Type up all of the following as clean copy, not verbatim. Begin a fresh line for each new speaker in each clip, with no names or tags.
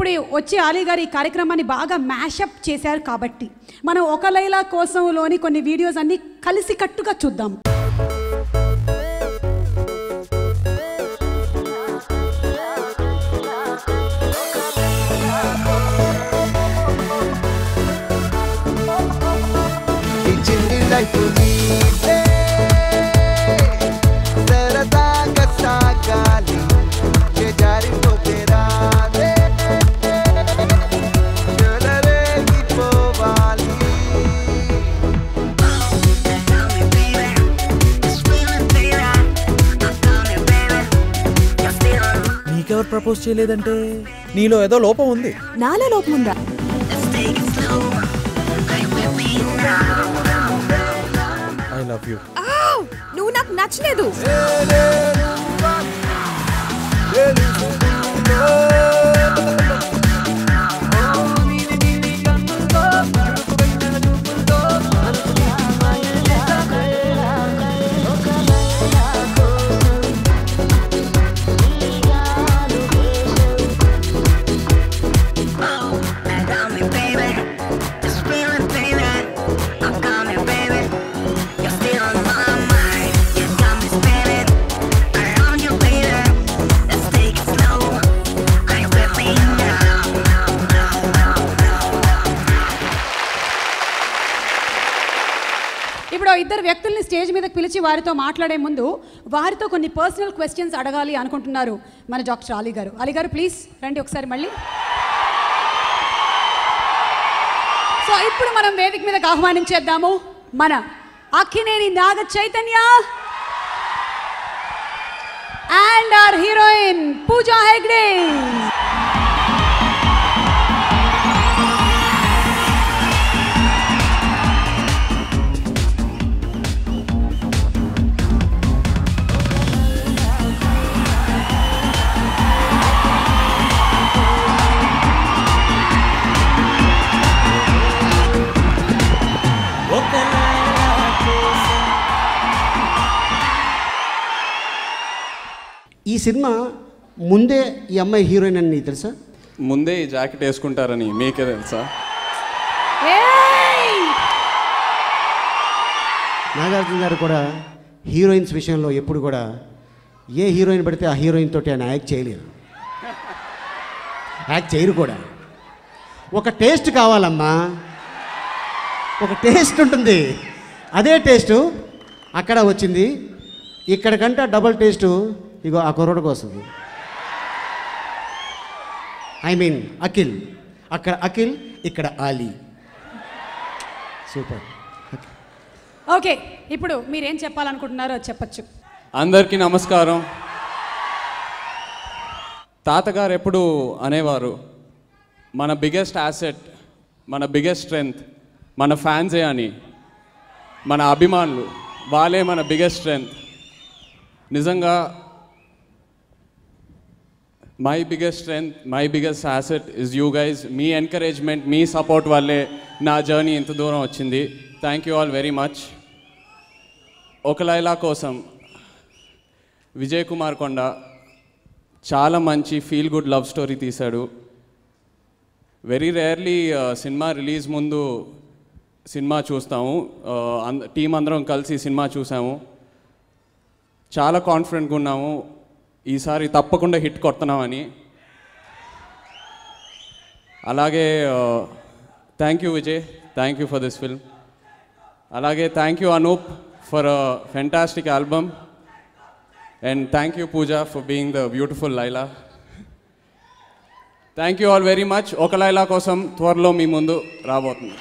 ఇప్పుడు వచ్చి ఆలీ గారు ఈ కార్యక్రమాన్ని బాగా మ్యాషప్ చేశారు కాబట్టి మనం ఒక లైలా కోసంలోని కొన్ని వీడియోస్ అన్ని కలిసి కట్టుగా చూద్దాం.
నీకెవరు ప్రపోజ్ చేయలేదంటే నీలో ఏదో లోపం ఉంది.
నాలో లోపం ఉందా?
I love you.
నువ్వు నాకు నచ్చలేదు.
ఇప్పుడు ఇద్దరు వ్యక్తుల్ని స్టేజ్ మీదకి పిలిచి వారితో మాట్లాడే ముందు వారితో కొన్ని పర్సనల్ క్వశ్చన్స్ అడగాలి అనుకుంటున్నారు మన డాక్టర్ ఆలీ గారు. ఆలీ గారు ప్లీజ్ రండి ఒకసారి మళ్ళీ. సో ఇప్పుడు మనం వేదిక మీదకి ఆహ్వానించేద్దాము మన Akkineni Naga Chaitanya and hour heroine Pooja Hegde.
ఈ సినిమా ముందే ఈ అమ్మాయి హీరోయిన్ అని నీకు తెలుసా?
ముందే ఈ జాకెట్ వేసుకుంటారని మీకే తెలుసా?
నాగార్జున గారు కూడా హీరోయిన్స్ విషయంలో ఎప్పుడు కూడా ఏ హీరోయిన్ పడితే ఆ హీరోయిన్ తోటి ఆయన యాక్ట్ చేయలేరు, యాక్ట్ చేయరు కూడా. ఒక టేస్ట్ కావాలమ్మా, ఒక టేస్ట్ ఉంటుంది. అదే టేస్టు అక్కడ వచ్చింది, ఇక్కడికంటే డబుల్ టేస్టు ఇగో ఆ కుర్రోడికి వస్తుంది. I mean Akhil. అక్కడ అఖిల్, ఇక్కడ ఆలీ. సూపర్.
ఓకే, ఇప్పుడు మీరేం చెప్పాలనుకుంటున్నారో చెప్పచ్చు.
అందరికీ నమస్కారం. తాతగారు ఎప్పుడు అనేవారు, మన బిగ్గెస్ట్ యాసెట్, మన బిగ్గెస్ట్ స్ట్రెంగ్త్ మన ఫ్యాన్సే అని. మన అభిమానులు వాళ్ళే మన బిగ్గెస్ట్ స్ట్రెంగ్త్. నిజంగా my biggest strength, my biggest asset is you guys. Me encouragement, me support వల్లే నా జర్నీ ఇంత దూరం వచ్చింది. Thank you all very much. ఒక లైలా కోసం విజయ్ కుమార్ కొండ చాలా మంచి ఫీల్ గుడ్ లవ్ స్టోరీ తీశాడు. వెరీ రేర్లీ సినిమా రిలీజ్ ముందు సినిమా చూస్తాము. టీం అందరం కలిసి సినిమా చూసాము. చాలా కాన్ఫిడెంట్గా ఉన్నాము ఈసారి తప్పకుండా హిట్ కొడుతున్నామని. అలాగే thank you Vijay, thank you for this film. అలాగే thank you Anoop for a fantastic album. And thank you Pooja for being the beautiful Laila. Thank you all very much. ఒక లైలా కోసం త్వరలో మీ ముందు రాబోతుంది.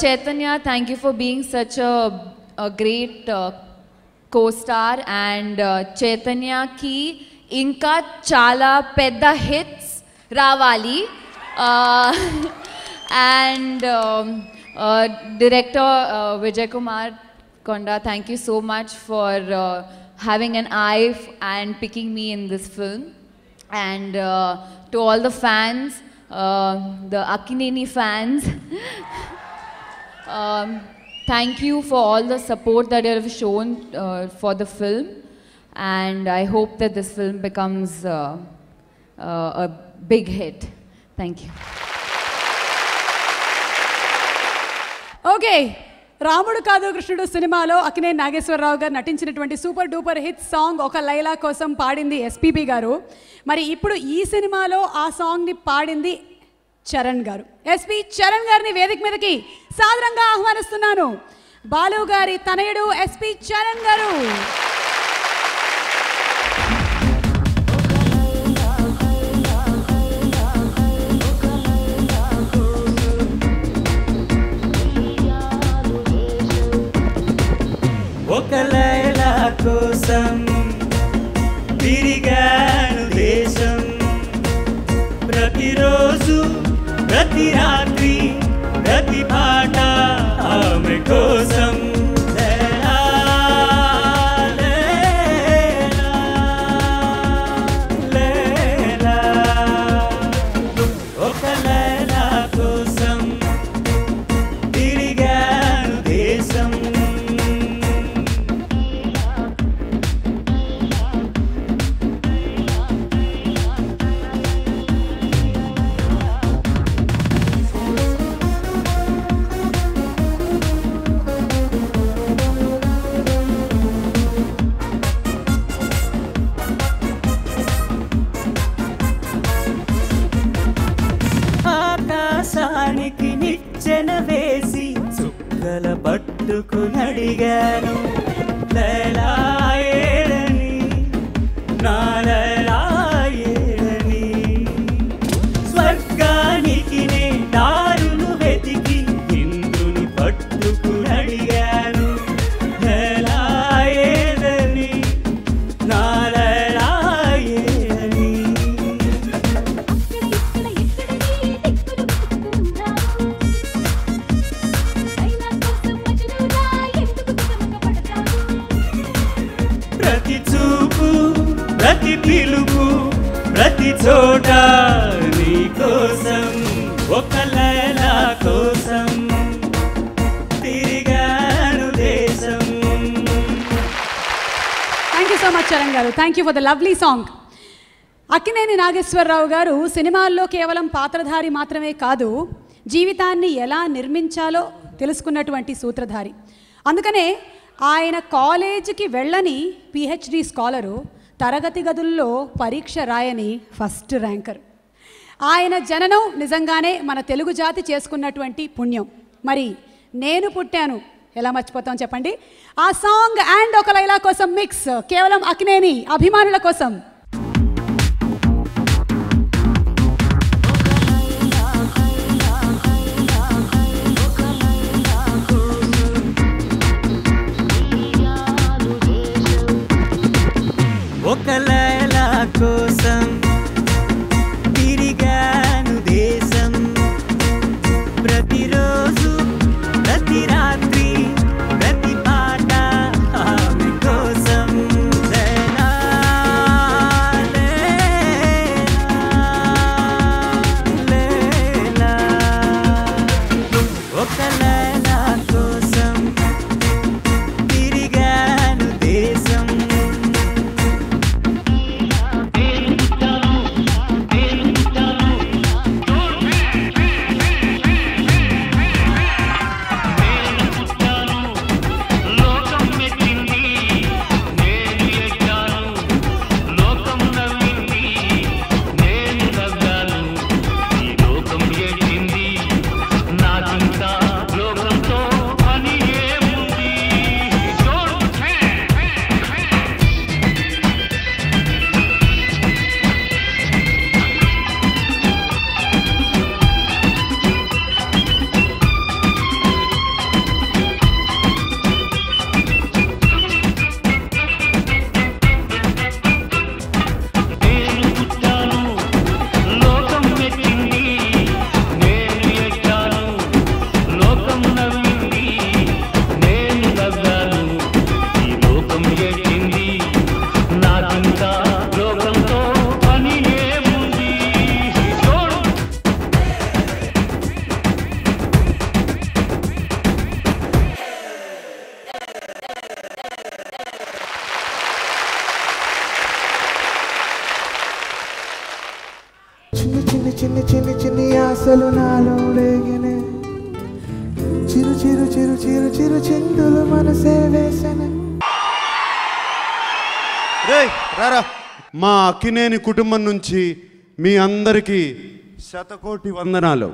Chaitanya, thank you for being such a great co-star, and Chaitanya ki inka chala pedda hits ravali, and director Vijay Kumar Konda, thank you so much for having an eye and picking me in this film. And to all the fans, the Akkineni fans, thank you for all the support that you have shown for the film. and I hope that this film becomes a big hit. Thank you.
Okay, రాముడు కాదు కృష్ణుడు సినిమాలో అక్కినేని నాగేశ్వరరావు గారు నటించినటువంటి super duper hit song ఒక లైలా కోసం పాడింది SPB గారు. మరి ఇప్పుడు ఈ సినిమాలో ఆ సాంగ్ని పాడింది చరణ్ గారు. ఎస్పీ చరణ్ గారిని వేదిక మీదకి సాదరంగా ఆహ్వానిస్తున్నాను. బాలు గారి తనయుడు ఎస్పీ చరణ్ గారు.
ఒక లైలా కోసం తిరిగాను దేశం, ప్రతిరోజు ప్రతి రాత్రి ప్రతి పాట ఆమె కోసం. లైలా, లైలా, లైలా. ఒక లైలా కోసం తిరిగాను దేశం. ఆకాశానికి నిచ్చెన వేసి చుక్కల పట్టుకునడిగాను, లైలా ఏడని, నా లైలా ఏడని. స్వర్గానికి నే దారులు వెతికి ఇంద్రుని పట్టుకునడిగాను, లైలా ఏడని, నా లైలా ఏడని. ప్రతి చూపు ప్రతి పిలుపు ప్రతి చోట నీ కోసం, ఒక లైలా కోసం తిరిగాను దేశం.
Thank you so much Charan garu. Thank you for the lovely song. Akkineni Nageswara Rao garu సినిమాల్లో కేవలం పాత్రధారి మాత్రమే కాదు, జీవితాన్ని ఎలా నిర్మించాలో తెలుసుకున్నటువంటి సూత్రధారి. అందుకనే ఆయన కాలేజీకి వెళ్ళని పిహెచ్డి స్కాలరు, తరగతి గదుల్లో పరీక్ష రాయని ఫస్ట్ ర్యాంకర్. ఆయన జననం నిజంగానే మన తెలుగు జాతి చేసుకున్నటువంటి పుణ్యం. మరి నేను పుట్టాను ఎలా మర్చిపోతాం చెప్పండి. ఆ సాంగ్ అండ్ ఒక లైలా కోసం మిక్స్ కేవలం అక్కినేని అభిమానుల కోసం.
ఒక లైలా కోసం తిరిగాను దేశం, ప్రతిరోజు ప్రతి రాత్రి ప్రతి పాట ఆమె కోసం. లైలా,
చిన్ని చిన్ని చిన్ని ఆశలు నాలో రేగినే చిరు చిరు చిరు చిరు చిరు చిందులు మనసే వేసనే.
రేయ్ రారా. మా అక్కినేని కుటుంబం నుంచి మీ అందరికీ శతకోటి వందనాలు.